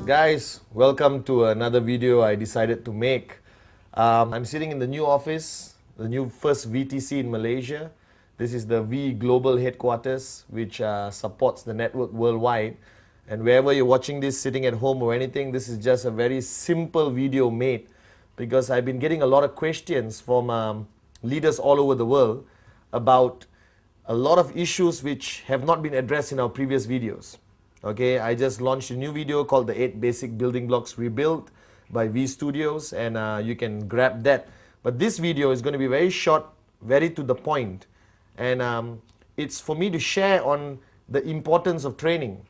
Guys, welcome to another video I decided to make. I'm sitting in the new office, the new first VTC in Malaysia. This is the V Global headquarters, which supports the network worldwide. And wherever you're watching this, sitting at home or anything, this is just a very simple video made because I've been getting a lot of questions from leaders all over the world about a lot of issues which have not been addressed in our previous videos. Okay, I just launched a new video called the 8 Basic Building Blocks Rebuilt by V Studios, and you can grab that. But this video is going to be very short, very to the point, and it's for me to share on the importance of training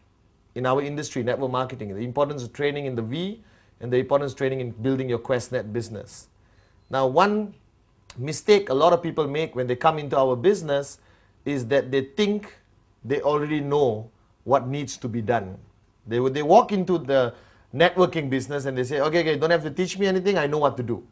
in our industry, network marketing, the importance of training in the V, and the importance of training in building your QuestNet business. Now, one mistake a lot of people make when they come into our business is that they think they already know what needs to be done. They walk into the networking business and they say, okay, don't have to teach me anything, I know what to do.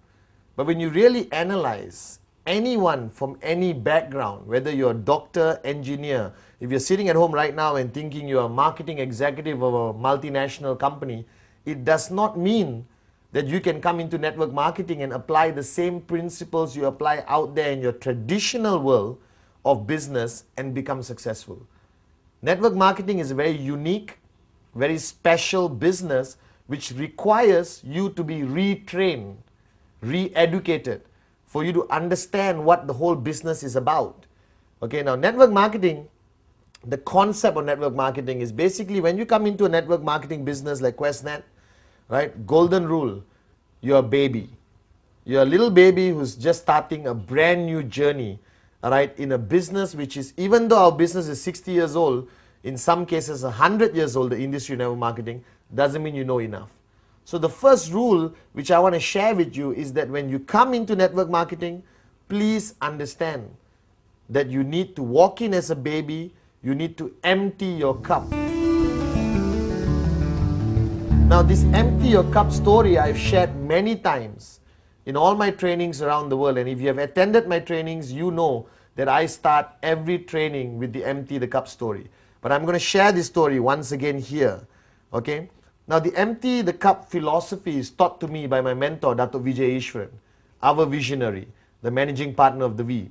But when you really analyze anyone from any background, whether you're a doctor, engineer, if you're sitting at home right now and thinking you're a marketing executive of a multinational company, it does not mean that you can come into network marketing and apply the same principles you apply out there in your traditional world of business and become successful. Network marketing is a very unique, very special business which requires you to be retrained, re-educated, for you to understand what the whole business is about. Okay, now network marketing, the concept of network marketing is basically when you come into a network marketing business like QuestNet, right, golden rule, you're a baby. You're a little baby who's just starting a brand new journey, all right, in a business which is, even though our business is 60 years old, in some cases 100 years old, the industry of network marketing, doesn't mean you know enough. So the first rule which I want to share with you is that when you come into network marketing, please understand that you need to walk in as a baby, you need to empty your cup. Now this empty your cup story I've shared many times in all my trainings around the world, and if you have attended my trainings, you know that I start every training with the empty the cup story. But I'm going to share this story once again here. Okay? Now the empty the cup philosophy is taught to me by my mentor, Dato' Vijay Ishwaran, our visionary, the managing partner of the V.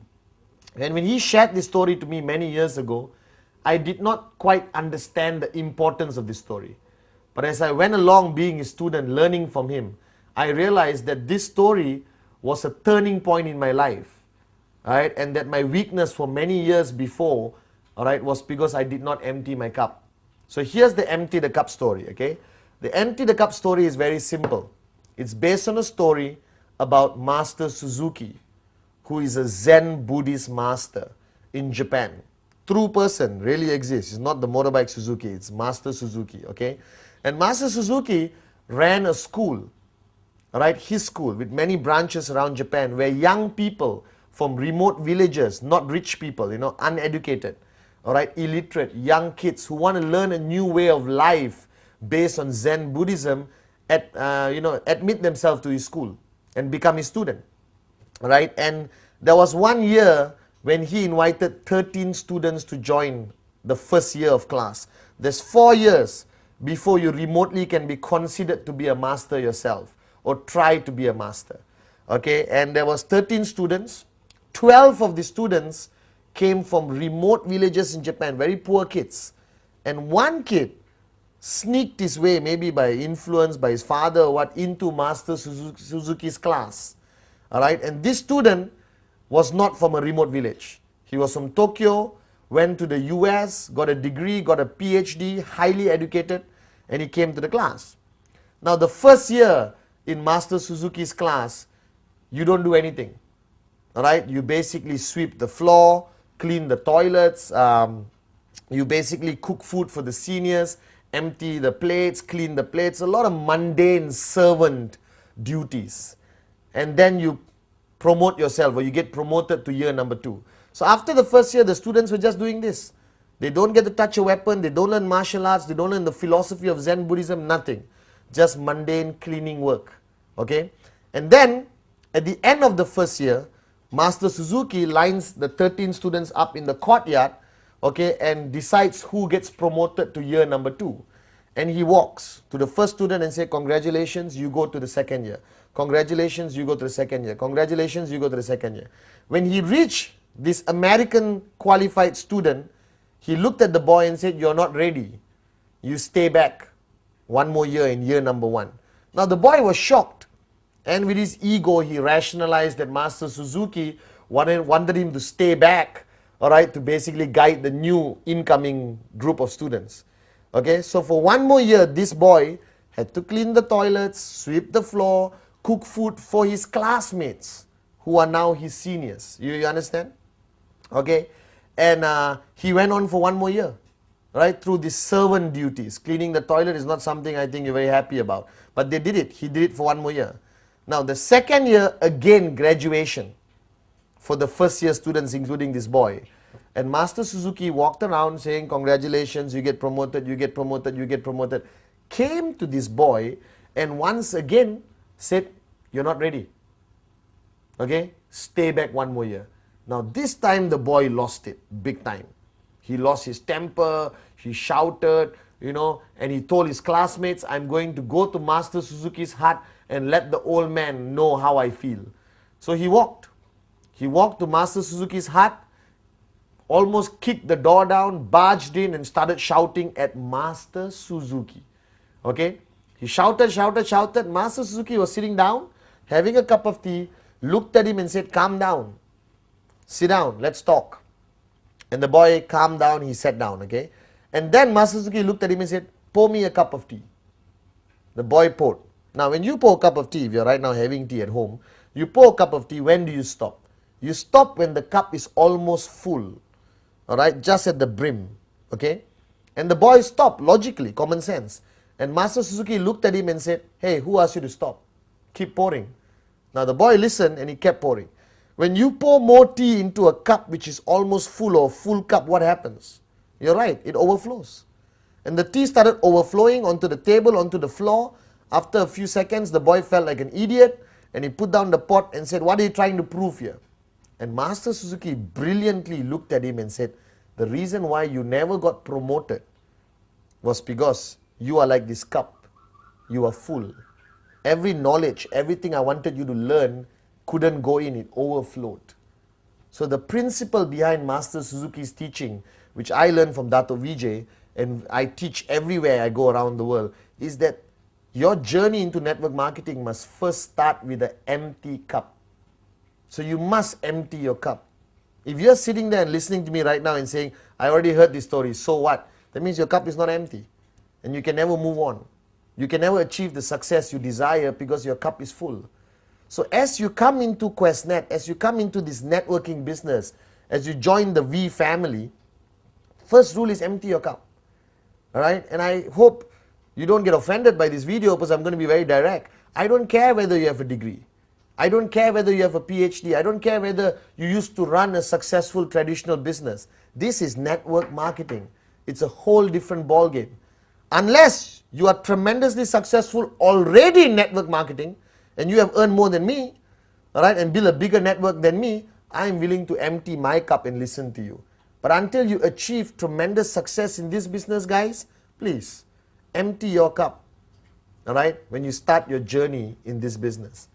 And when he shared this story to me many years ago, I did not quite understand the importance of this story. But as I went along being a student, learning from him, I realized that this story was a turning point in my life, right? And that my weakness for many years before, all right, was because I did not empty my cup. So here's the empty the cup story, okay? The empty the cup story is very simple. It's based on a story about Master Suzuki, who is a Zen Buddhist master in Japan. True person, really exists. It's not the motorbike Suzuki, it's Master Suzuki, okay? And Master Suzuki ran a school, right, his school with many branches around Japan where young people from remote villages, not rich people, uneducated, all right, illiterate, young kids who want to learn a new way of life based on Zen Buddhism, admit themselves to his school and become his student, right? And there was one year when he invited 13 students to join the first year of class. There's 4 years before you remotely can be considered to be a master yourself or try to be a master. Okay, and there was 13 students. 12 of the students came from remote villages in Japan, very poor kids. And one kid sneaked his way, maybe by influence by his father or what, into Master Suzuki's class. Alright, and this student was not from a remote village. He was from Tokyo, went to the US, got a degree, got a PhD, highly educated, and he came to the class. Now the first year in Master Suzuki's class, you don't do anything. Alright, you basically sweep the floor, clean the toilets, you basically cook food for the seniors, empty the plates, clean the plates, a lot of mundane servant duties. And then you promote yourself, or you get promoted to year number 2. So after the first year, the students were just doing this. They don't get to touch a weapon, they don't learn martial arts, they don't learn the philosophy of Zen Buddhism, nothing. Just mundane cleaning work. Okay? And then, at the end of the first year, Master Suzuki lines the 13 students up in the courtyard, okay, and decides who gets promoted to year number 2. And he walks to the first student and say, congratulations, you go to the second year. Congratulations, you go to the second year. Congratulations, you go to the second year. When he reached this American qualified student, he looked at the boy and said, you're not ready. You stay back one more year in year number 1. Now the boy was shocked. And with his ego, he rationalized that Master Suzuki wanted him to stay back, all right, to basically guide the new incoming group of students. Okay, so for one more year, this boy had to clean the toilets, sweep the floor, cook food for his classmates who are now his seniors. You understand? Okay, and he went on for one more year, right, through these servant duties. Cleaning the toilet is not something I think you're very happy about, but they did it. He did it for one more year. Now the second year, again graduation for the first year students, including this boy. And Master Suzuki walked around saying, congratulations, you get promoted, you get promoted, you get promoted. Came to this boy and once again said, you're not ready. Okay, stay back one more year. Now this time the boy lost it big time. He lost his temper, he shouted, you know, and he told his classmates, I'm going to go to Master Suzuki's hut and let the old man know how I feel. So he walked. He walked to Master Suzuki's hut, almost kicked the door down, barged in and started shouting at Master Suzuki. Okay? He shouted, shouted, shouted. Master Suzuki was sitting down, having a cup of tea, looked at him and said, calm down. Sit down, let's talk. And the boy calmed down, he sat down, okay? And then Master Suzuki looked at him and said, pour me a cup of tea. The boy poured. Now when you pour a cup of tea, if you're right now having tea at home, you pour a cup of tea, when do you stop? You stop when the cup is almost full, all right, just at the brim, okay? And the boy stopped, logically, common sense. And Master Suzuki looked at him and said, hey, who asked you to stop? Keep pouring. Now the boy listened and he kept pouring. When you pour more tea into a cup which is almost full or full cup, what happens? You're right, it overflows. And the tea started overflowing onto the table, onto the floor. After a few seconds, the boy felt like an idiot and he put down the pot and said, what are you trying to prove here? And Master Suzuki brilliantly looked at him and said, the reason why you never got promoted was because you are like this cup. You are full. Every knowledge, everything I wanted you to learn couldn't go in, it overflowed. So the principle behind Master Suzuki's teaching, which I learned from Dato Vijay, and I teach everywhere I go around the world, is that your journey into network marketing must first start with an empty cup. So you must empty your cup. If you're sitting there and listening to me right now and saying, I already heard this story, so what? That means your cup is not empty. And you can never move on. You can never achieve the success you desire because your cup is full. So as you come into QuestNet, as you come into this networking business, as you join the V family, first rule is empty your cup. Alright? And I hope you don't get offended by this video because I'm going to be very direct. I don't care whether you have a degree. I don't care whether you have a PhD. I don't care whether you used to run a successful traditional business. This is network marketing. It's a whole different ballgame. Unless you are tremendously successful already in network marketing and you have earned more than me, all right, and build a bigger network than me, I am willing to empty my cup and listen to you. But until you achieve tremendous success in this business, guys, please empty your cup, all right, when you start your journey in this business.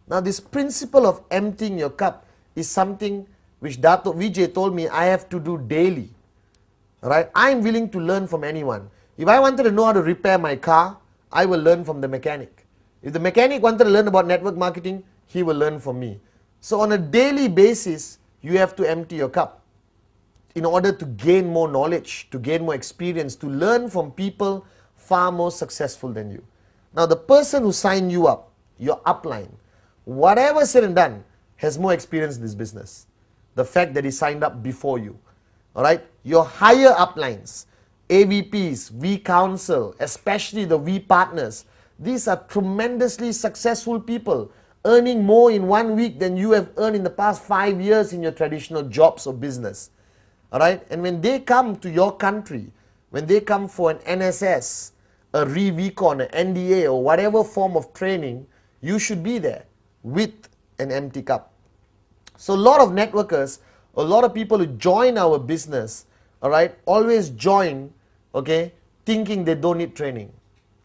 Now this principle of emptying your cup is something which Dato Vijay told me I have to do daily. Right? I'm willing to learn from anyone. If I wanted to know how to repair my car, I will learn from the mechanic. If the mechanic wanted to learn about network marketing, he will learn from me. So on a daily basis, you have to empty your cup in order to gain more knowledge, to gain more experience, to learn from people far more successful than you. Now the person who signed you up, your upline, whatever said and done, has more experience in this business. The fact that he signed up before you. Alright, your higher uplines, AVPs, V Council, especially the V partners, these are tremendously successful people, earning more in 1 week than you have earned in the past 5 years in your traditional jobs or business. Alright, and when they come to your country, when they come for an NSS, a ReVcon, an NDA or whatever form of training, you should be there with an empty cup. So a lot of networkers, a lot of people who join our business, all right, always join, okay, thinking they don't need training.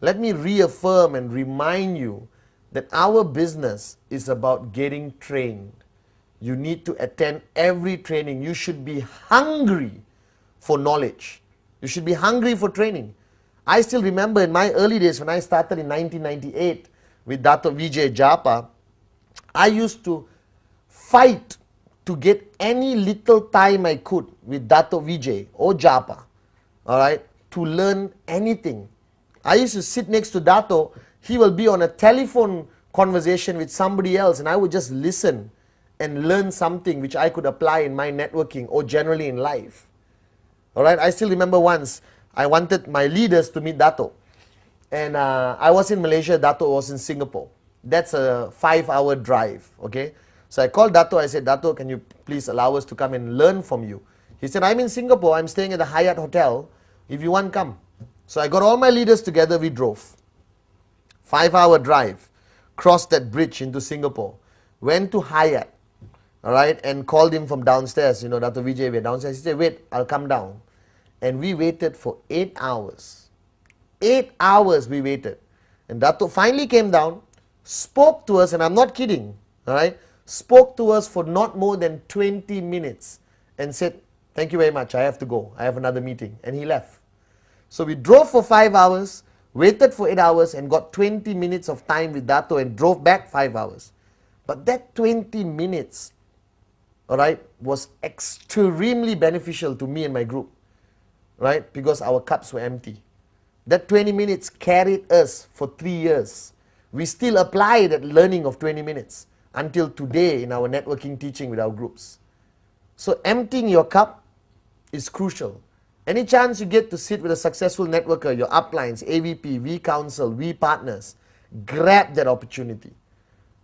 Let me reaffirm and remind you that our business is about getting trained. You need to attend every training. You should be hungry for knowledge. You should be hungry for training. I still remember in my early days when I started in 1998 with Dato' Vijay Japa, I used to fight to get any little time I could with Dato' Vijay or Japa, all right, to learn anything. I used to sit next to Dato', he will be on a telephone conversation with somebody else and I would just listen and learn something which I could apply in my networking or generally in life. All right, I still remember once I wanted my leaders to meet Dato'. And I was in Malaysia, Dato' was in Singapore. That's a 5-hour drive, okay? So I called Dato', I said, Dato', can you please allow us to come and learn from you? He said, I'm in Singapore, I'm staying at the Hyatt Hotel. If you want, come. So I got all my leaders together, we drove. 5-hour drive, crossed that bridge into Singapore, went to Hyatt, all right, and called him from downstairs. You know, Dato' Vijay, we're downstairs. He said, wait, I'll come down. And we waited for 8 hours. 8 hours we waited. And Dato' finally came down, spoke to us, and I'm not kidding, all right, spoke to us for not more than 20 minutes and said, thank you very much, I have to go, I have another meeting, and he left. So we drove for 5 hours, waited for 8 hours and got 20 minutes of time with Dato' and drove back 5 hours. But that 20 minutes, all right, was extremely beneficial to me and my group, right, because our cups were empty. That 20 minutes carried us for 3 years. We still apply that learning of 20 minutes until today in our networking teaching with our groups. So emptying your cup is crucial. Any chance you get to sit with a successful networker, your uplines, AVP, V Council, V Partners, grab that opportunity.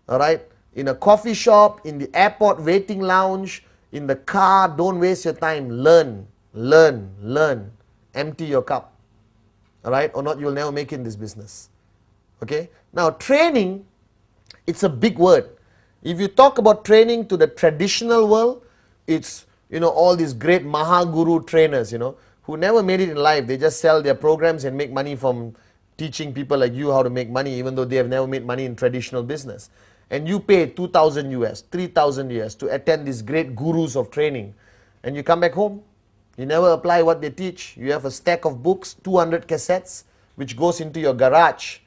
All right? In a coffee shop, in the airport waiting lounge, in the car, don't waste your time. Learn, learn, learn. Empty your cup. All right? Or not, you'll never make it in this business. Okay? Now, training, it's a big word. If you talk about training to the traditional world, it's, you know, all these great Mahaguru trainers, you know, who never made it in life. They just sell their programs and make money from teaching people like you how to make money, even though they have never made money in traditional business. And you pay 2,000 US, 3,000 US to attend these great gurus of training. And you come back home, you never apply what they teach. You have a stack of books, 200 cassettes, which goes into your garage.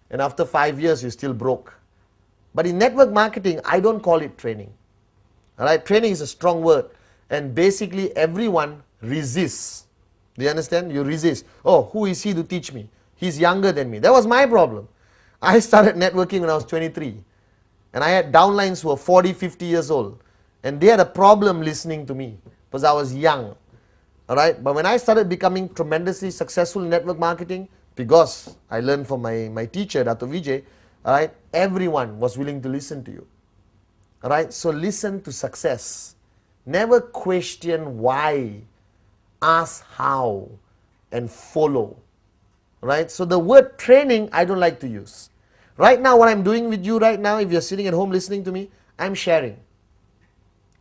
And after 5 years, you're still broke. But in network marketing, I don't call it training. All right, training is a strong word. And basically, everyone resists. Do you understand? You resist. Oh, who is he to teach me? He's younger than me. That was my problem. I started networking when I was 23. And I had downlines who were 40, 50 years old. And they had a problem listening to me because I was young. All right, but when I started becoming tremendously successful in network marketing, because I learned from my teacher, Dato' Vijay, all right, everyone was willing to listen to you. All right, so listen to success. Never question why. Ask how and follow. Right? So the word training, I don't like to use. Right now, what I'm doing with you right now, if you're sitting at home listening to me, I'm sharing.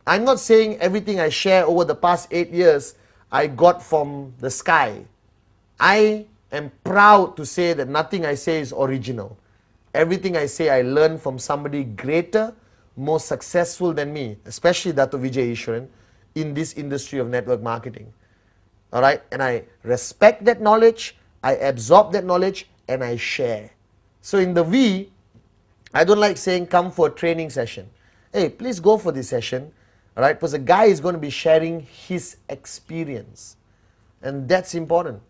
I'm not saying everything I share over the past 8 years I got from the sky. I am proud to say that nothing I say is original. Everything I say I learned from somebody greater, more successful than me, especially Dato' Vijay Ishwaran, in this industry of network marketing. All right, and I respect that knowledge, I absorb that knowledge, and I share. So in the V, I don't like saying come for a training session. Hey, please go for this session, all right, because the guy is going to be sharing his experience. And that's important.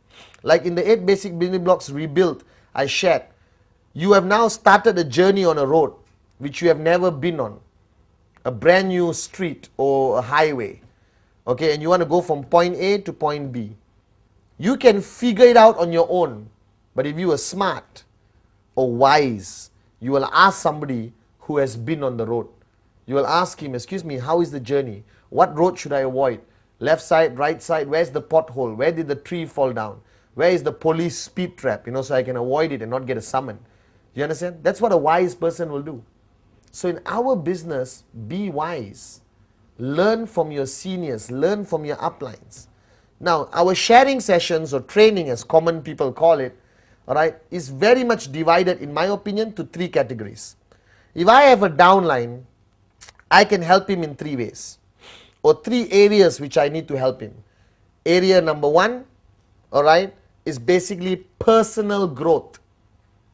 Like in the 8 basic building blocks rebuilt, I shared, you have now started a journey on a road which you have never been on. A brand new street or a highway. Okay, and you want to go from point A to point B. You can figure it out on your own. But if you are smart or wise, you will ask somebody who has been on the road. You will ask him, excuse me, how is the journey? What road should I avoid? Left side, right side, where's the pothole? Where did the tree fall down? Where is the police speed trap? You know, so I can avoid it and not get a summon. You understand? That's what a wise person will do. So in our business, be wise. Learn from your seniors, learn from your uplines. Now, our sharing sessions or training, as common people call it, all right, is very much divided, in my opinion, to 3 categories. If I have a downline, I can help him in 3 ways, or 3 areas which I need to help him. Area number 1, all right, is basically personal growth.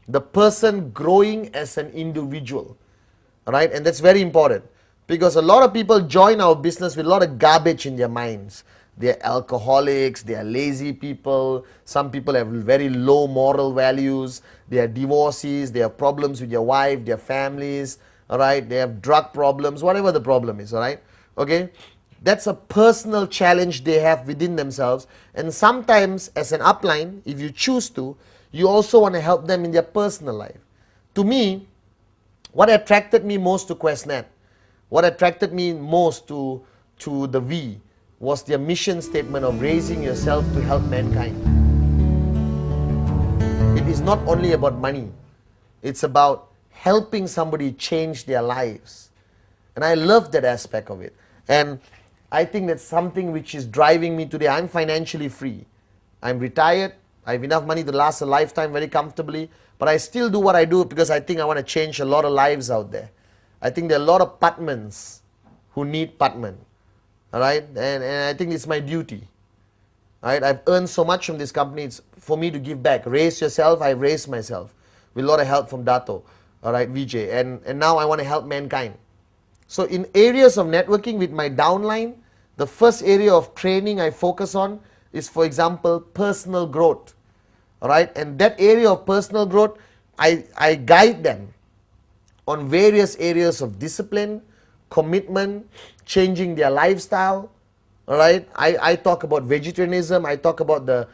The person growing as an individual, all right, and that's very important, because a lot of people join our business with a lot of garbage in their minds. They're alcoholics, they are lazy people, some people have very low moral values, they are divorcees, they have problems with their wife, their families, all right, they have drug problems, whatever the problem is, all right, okay. That's a personal challenge they have within themselves, and sometimes as an upline, if you choose to, you also want to help them in their personal life. To me, what attracted me most to QuestNet, what attracted me most to the V, was their mission statement of raising yourself to help mankind. It is not only about money, it's about helping somebody change their lives. And I love that aspect of it. And I think that's something which is driving me today. I'm financially free. I'm retired. I have enough money to last a lifetime very comfortably. But I still do what I do because I think I want to change a lot of lives out there. I think there are a lot of Patmans who need Patman. All right, and I think it's my duty. All right, I've earned so much from this company. It's for me to give back. Raise yourself. I've raised myself with a lot of help from Dato. All right, Vijay, and now I want to help mankind. So in areas of networking with my downline, the first area of training I focus on is, for example, personal growth. All right, and that area of personal growth, I guide them on various areas of discipline, commitment, changing their lifestyle. All right, I talk about vegetarianism, I talk about the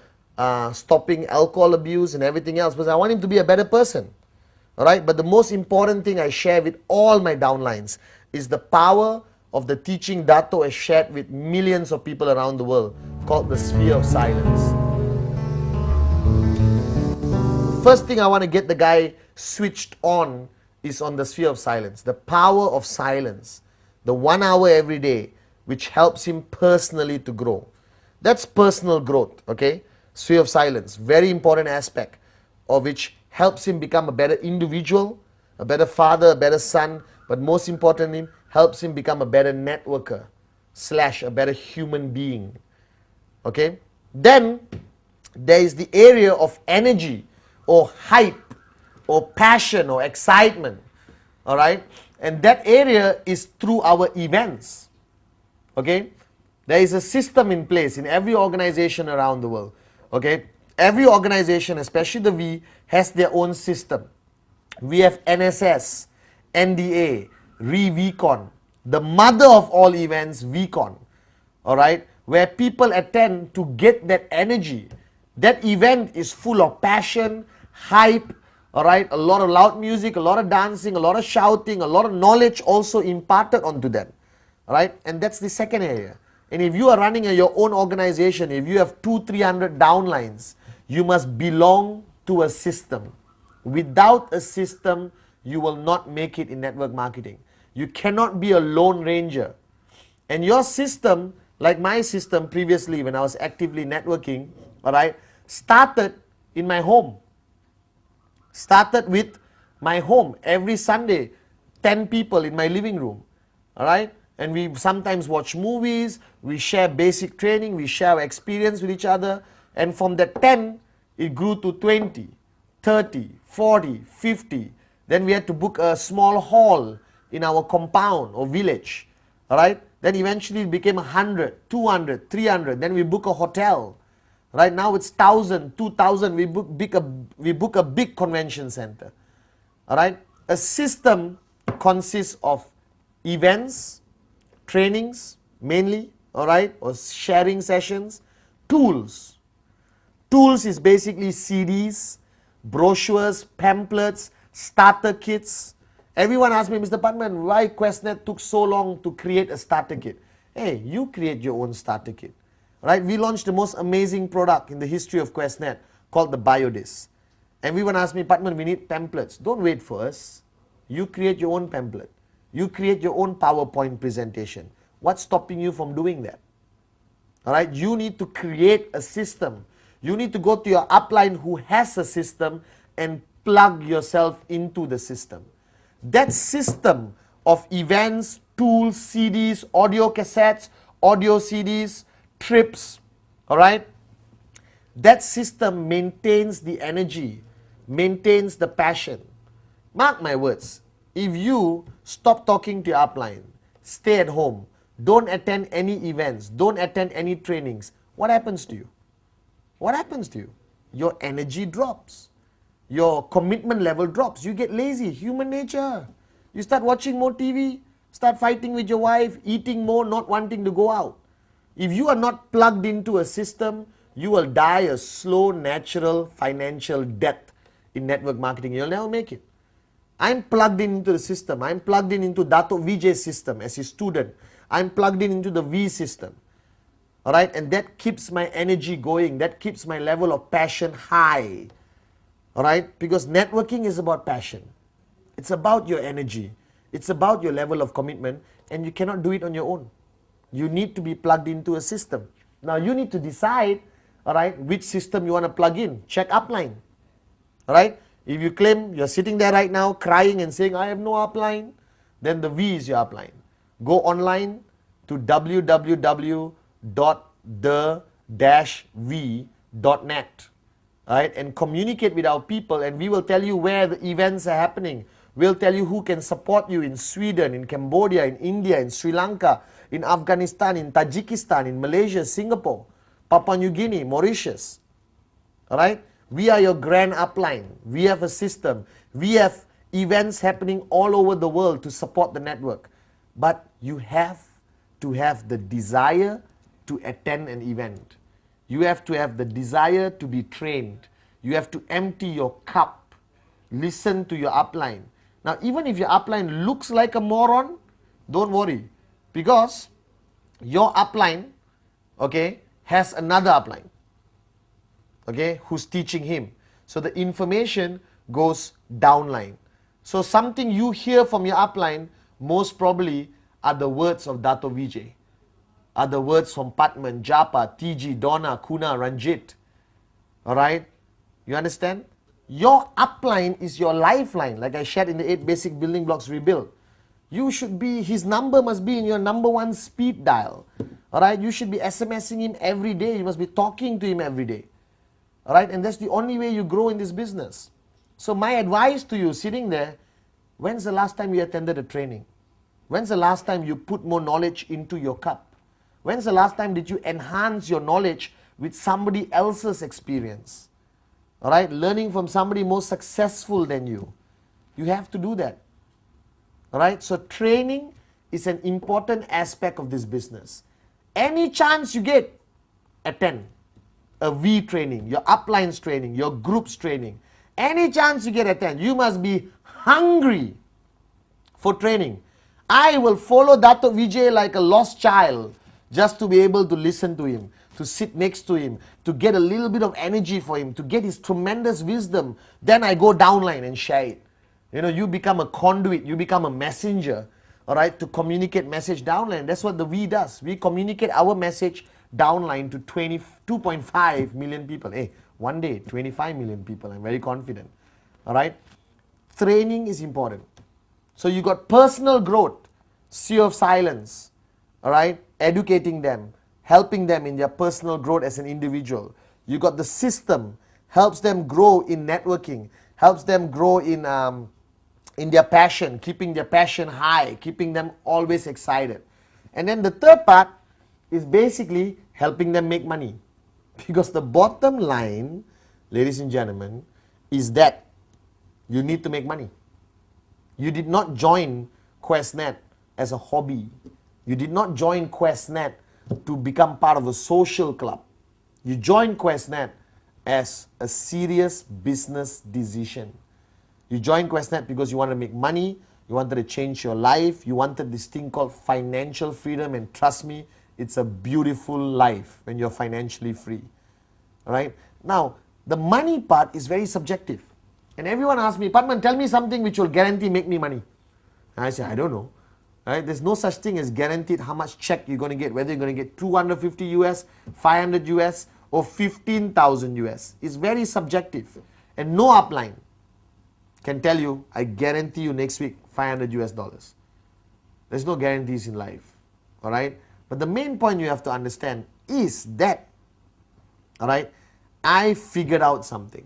stopping alcohol abuse and everything else, because I want him to be a better person. All right, but the most important thing I share with all my downlines is the power of the teaching Dato has shared with millions of people around the world, called the sphere of silence. First thing I want to get the guy switched on is on the sphere of silence, the power of silence, the 1 hour every day, which helps him personally to grow. That's personal growth, okay? Sphere of silence, very important aspect of which helps him become a better individual, a better father, a better son, but most importantly, helps him become a better networker / a better human being, okay? Then there is the area of energy or hype or passion or excitement, all right? And that area is through our events, okay? There is a system in place in every organization around the world, okay? Every organization, especially the V, has their own system. We have NSS, NDA, VCon, the mother of all events, VCon, all right? Where people attend to get that energy. That event is full of passion, hype, all right, a lot of loud music, a lot of dancing, a lot of shouting, a lot of knowledge also imparted onto them, all right? And that's the second area. And if you are running your own organization, if you have 200-300 downlines, you must belong to a system. Without a system, you will not make it in network marketing. You cannot be a lone ranger. And your system, like my system previously when I was actively networking, all right, started in my home. Started with my home. Every Sunday, 10 people in my living room, all right? And we sometimes watch movies, we share basic training, we share our experience with each other. And from that 10, it grew to 20, 30, 40, 50. Then we had to book a small hall in our compound or village, all right? Then eventually it became 100, 200, 300. Then we book a hotel. Right now it's 1,000, 2,000. We book a big convention center. All right. A system consists of events, trainings mainly, all right, or sharing sessions, tools. Tools is basically CDs, brochures, pamphlets, starter kits. Everyone asks me, Mr. Patman, why QuestNet took so long to create a starter kit? Hey, you create your own starter kit. Right? We launched the most amazing product in the history of QuestNet called the BioDisc. Everyone asks me, Patman, we need pamphlets. Don't wait for us. You create your own pamphlet. You create your own PowerPoint presentation. What's stopping you from doing that? All right, you need to create a system. You need to go to your upline who has a system and plug yourself into the system. That system of events, tools, CDs, audio cassettes, audio CDs, trips, all right, that system maintains the energy, maintains the passion. Mark my words, if you stop talking to your upline, stay at home, don't attend any events, don't attend any trainings, what happens to you? What happens to you? Your energy drops. Your commitment level drops. You get lazy, human nature. You start watching more TV, start fighting with your wife, eating more, not wanting to go out. If you are not plugged into a system, you will die a slow, natural, financial death in network marketing. You'll never make it. I'm plugged into the system. I'm plugged into Dato Vijay's system as his student. I'm plugged into the V system. All right, and that keeps my energy going. That keeps my level of passion high. All right, because networking is about passion. It's about your energy. It's about your level of commitment, and you cannot do it on your own. You need to be plugged into a system. Now you need to decide, all right, which system you want to plug in. Check upline. All right, if you claim you're sitting there right now crying and saying, I have no upline, then the V is your upline. Go online to www.the-v.net, right, and communicate with our people, and we will tell you where the events are happening. We'll tell you who can support you in Sweden, in Cambodia, in India, in Sri Lanka, in Afghanistan, in Tajikistan, in Malaysia, Singapore, Papua New Guinea, Mauritius. All right, we are your grand upline. We have a system. We have events happening all over the world to support the network. But you have to have the desire to attend an event. You have to have the desire to be trained. You have to empty your cup. Listen to your upline. Now, even if your upline looks like a moron, don't worry, because your upline, okay, has another upline, okay, who's teaching him. So the information goes downline. So something you hear from your upline most probably are the words of Dato Vijay, are the words from Patman, Japa, TG, Donna, Kuna, Ranjit. All right? You understand? Your upline is your lifeline, like I shared in the 8 basic building blocks rebuild. You should be, his number must be in your number 1 speed dial. All right? You should be SMSing him every day. You must be talking to him every day. All right? And that's the only way you grow in this business. So my advice to you sitting there, when's the last time you attended a training? When's the last time you put more knowledge into your cup? When's the last time did you enhance your knowledge with somebody else's experience? All right, learning from somebody more successful than you. You have to do that. All right, so training is an important aspect of this business. Any chance you get, attend a V training, your uplines training, your groups training. Any chance you get, attend. You must be hungry for training. I will follow Dato Vijay like a lost child just to be able to listen to him, to sit next to him, to get a little bit of energy for him, to get his tremendous wisdom. Then I go downline and share it. You know, you become a conduit, you become a messenger, all right, to communicate message downline. That's what the V does. We communicate our message downline to 2.5 million people. Hey, one day, 25 million people. I'm very confident. All right. Training is important. So you got personal growth, sea of silence, all right, educating them, helping them in their personal growth as an individual. You got the system, helps them grow in networking, helps them grow in their passion, keeping their passion high, keeping them always excited. And then the third part is basically helping them make money. Because the bottom line, ladies and gentlemen, is that you need to make money. You did not join QuestNet as a hobby. You did not join QuestNet to become part of a social club. You joined QuestNet as a serious business decision. You joined QuestNet because you wanted to make money, you wanted to change your life, you wanted this thing called financial freedom, and trust me, it's a beautiful life when you're financially free. All right? Now, the money part is very subjective. And everyone asks me, Padman, tell me something which will guarantee make me money. And I say, I don't know. Right? There's no such thing as guaranteed how much check you're going to get, whether you're going to get 250 US, 500 US, or 15,000 US. It's very subjective. And no upline can tell you, I guarantee you next week 500 US dollars. There's no guarantees in life. All right? But the main point you have to understand is that, all right, I figured out something.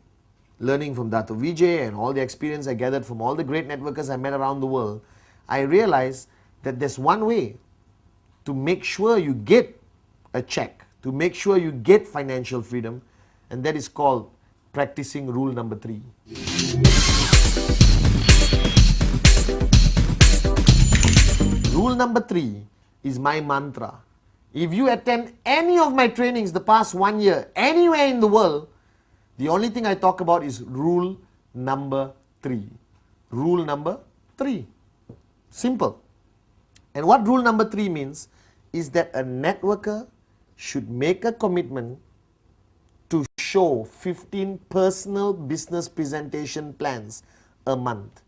Learning from Dato Vijay and all the experience I gathered from all the great networkers I met around the world, I realized that there's one way to make sure you get a check, to make sure you get financial freedom, and that is called practicing rule number 3. Rule number 3 is my mantra. If you attend any of my trainings the past 1 year, anywhere in the world, the only thing I talk about is rule number 3. Rule number 3. Simple. And what rule number 3 means is that a networker should make a commitment to show 15 personal business presentation plans a month.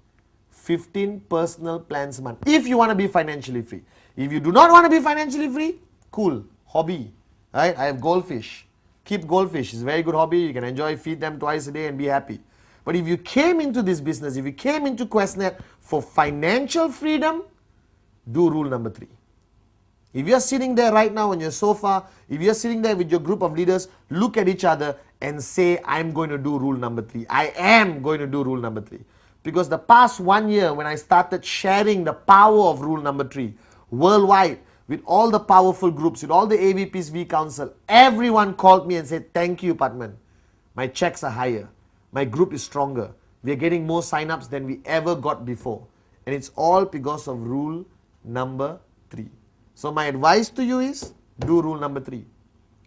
15 personal plans a month. If you want to be financially free. If you do not want to be financially free, cool, hobby. Right? I have goldfish. Keep goldfish. It's a very good hobby. You can enjoy, feed them twice a day and be happy. But if you came into this business, if you came into QuestNet for financial freedom, do rule number 3. If you're sitting there right now on your sofa, if you're sitting there with your group of leaders, look at each other and say, I'm going to do rule number 3. I am going to do rule number 3. Because the past 1 year when I started sharing the power of rule number 3 worldwide with all the powerful groups, with all the AVPs we counsel, everyone called me and said, thank you, Patman. My checks are higher. My group is stronger. We're getting more sign-ups than we ever got before. And it's all because of rule number 3. So my advice to you is, do rule number 3.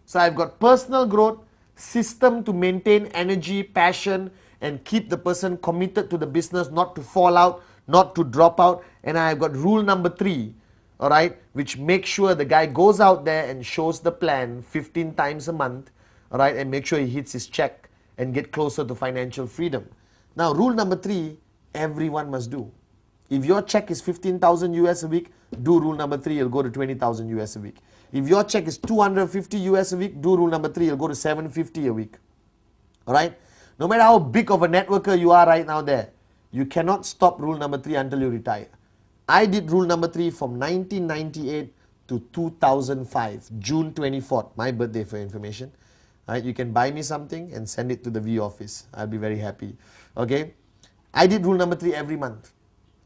So I've got personal growth, system to maintain energy, passion, and keep the person committed to the business, not to fall out, not to drop out. And I've got rule number 3, all right, which makes sure the guy goes out there and shows the plan 15 times a month, all right, and make sure he hits his check and get closer to financial freedom. Now, rule number 3, everyone must do. If your check is 15,000 US a week, do rule number 3, you'll go to 20,000 US a week. If your check is 250 US a week, do rule number 3, you'll go to 750 a week. All right? No matter how big of a networker you are right now there, you cannot stop rule number 3 until you retire. I did rule number 3 from 1998 to 2005, June 24th, my birthday for information. Right? You can buy me something and send it to the V office. I'll be very happy. Okay? I did rule number 3 every month.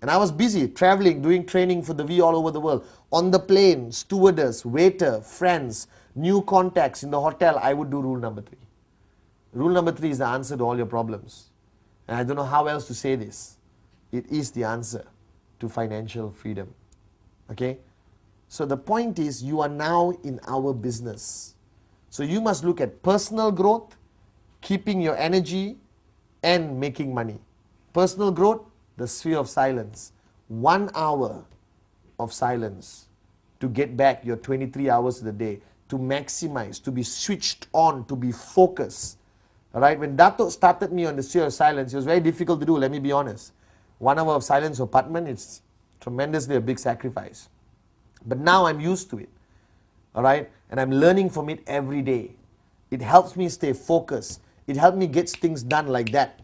And I was busy traveling, doing training for the V all over the world. On the plane, stewardess, waiter, friends, new contacts in the hotel, I would do rule number 3. Rule number 3 is the answer to all your problems. And I don't know how else to say this. It is the answer to financial freedom. Okay? So the point is, you are now in our business. So you must look at personal growth, keeping your energy, and making money. Personal growth, the sphere of silence. 1 hour of silence to get back your 23 hours of the day, to maximize, to be switched on, to be focused. Alright, when Dato started me on the sphere of silence, it was very difficult to do, let me be honest. 1 hour of silence for Patman, it's tremendously a big sacrifice. But now I'm used to it. Alright, and I'm learning from it every day. It helps me stay focused. It helps me get things done like that.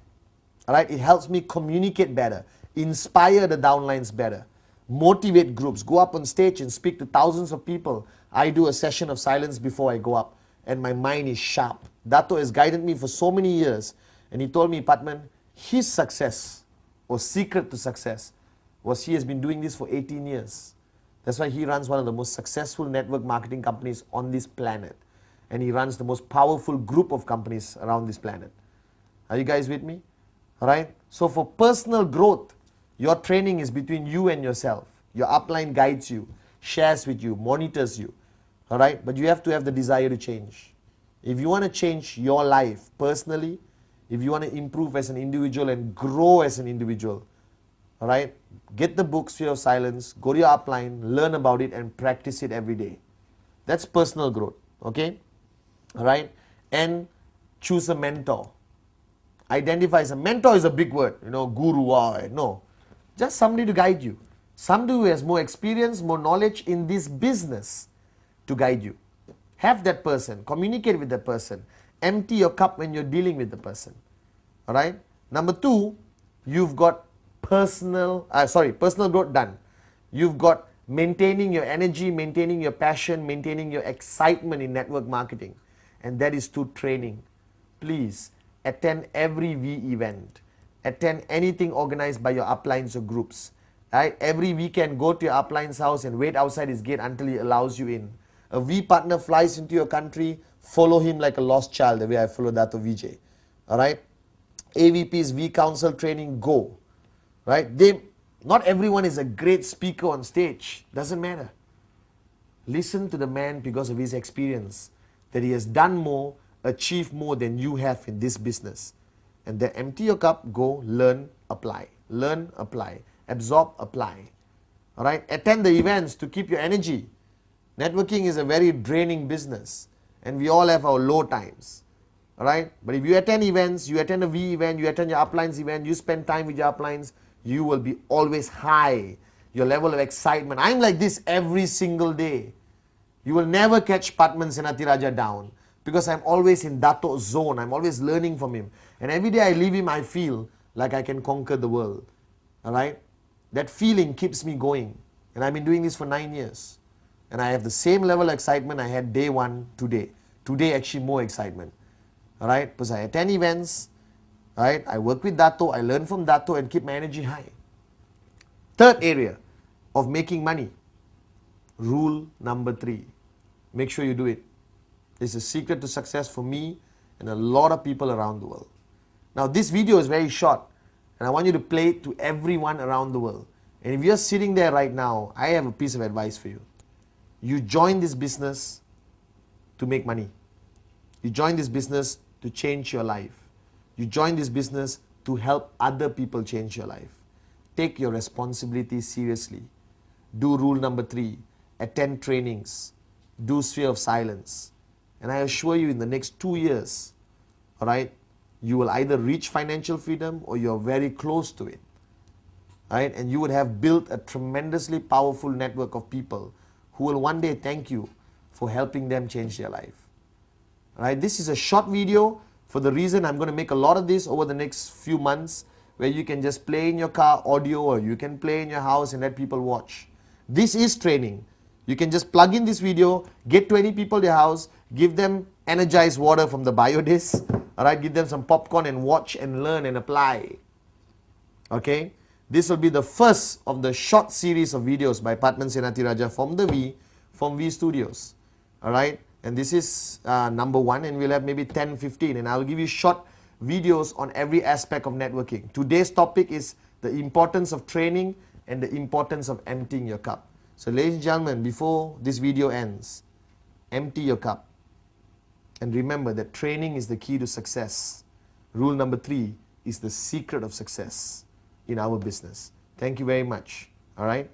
Alright, it helps me communicate better, inspire the downlines better, motivate groups, go up on stage and speak to thousands of people. I do a session of silence before I go up, and my mind is sharp. Dato has guided me for so many years, and he told me, Patman, his success, or secret to success, was he has been doing this for 18 years. That's why he runs one of the most successful network marketing companies on this planet. And he runs the most powerful group of companies around this planet. Are you guys with me? Alright? So for personal growth, your training is between you and yourself. Your upline guides you, shares with you, monitors you. Alright? But you have to have the desire to change. If you want to change your life personally, if you want to improve as an individual and grow as an individual, alright, get the book Sphere of Silence, go to your upline, learn about it and practice it every day. That's personal growth. Okay? Alright? And choose a mentor. Identify as a mentor is a big word, guru, no. Just somebody to guide you. Somebody who has more experience, more knowledge in this business to guide you. Have that person, communicate with that person. Empty your cup when you're dealing with the person. Alright? Number 2, you've got personal growth done. You've got maintaining your energy, maintaining your passion, maintaining your excitement in network marketing. And that is through training. Please attend every V event. Attend anything organized by your uplines or groups. Right? Every weekend, go to your upline's house and wait outside his gate until he allows you in. A V partner flies into your country, follow him like a lost child, the way I follow Dato Vijay. Alright? AVP's V Council training, go. Right? Not everyone is a great speaker on stage. Doesn't matter. Listen to the man because of his experience, that he has done more, achieved more than you have in this business. And then empty your cup, go, learn, apply. Learn, apply. Absorb, apply. Alright? Attend the events to keep your energy. Networking is a very draining business, and we all have our low times. Alright? But if you attend events, you attend a V event, you attend your uplines event, you spend time with your uplines, you will be always high. Your level of excitement. I'm like this every single day. You will never catch Padman Senathirajah down, because I'm always in Dato's zone. I'm always learning from him. And every day I leave him, I feel like I can conquer the world. Alright? That feeling keeps me going. And I've been doing this for 9 years. And I have the same level of excitement I had day 1 today. Today actually more excitement. Alright? Because I attend events. Right? I work with Dato, I learn from Dato and keep my energy high. Third area of making money. Rule number 3. Make sure you do it. It's a secret to success for me and a lot of people around the world. Now this video is very short, and I want you to play it to everyone around the world. And if you're sitting there right now, I have a piece of advice for you. You join this business to make money. You join this business to change your life. You join this business to help other people change your life. Take your responsibility seriously. Do rule number 3. Attend trainings. Do sphere of silence. And I assure you, in the next 2 years, alright, you will either reach financial freedom or you're very close to it. Right? And you would have built a tremendously powerful network of people who will one day thank you for helping them change their life. Right? This is a short video for the reason I'm going to make a lot of this over the next few months, where you can just play in your car audio, or you can play in your house and let people watch. This is training. You can just plug in this video, get 20 people to your house, give them energized water from the Biodis, alright, give them some popcorn and watch and learn and apply. Okay? This will be the first of the short series of videos by Padman Senathirajah from V Studios. Alright? And this is number 1, and we'll have maybe 10, 15, and I'll give you short videos on every aspect of networking. Today's topic is the importance of training and the importance of emptying your cup. So ladies and gentlemen, before this video ends, empty your cup. And remember that training is the key to success. Rule number 3 is the secret of success in our business. Thank you very much. Alright?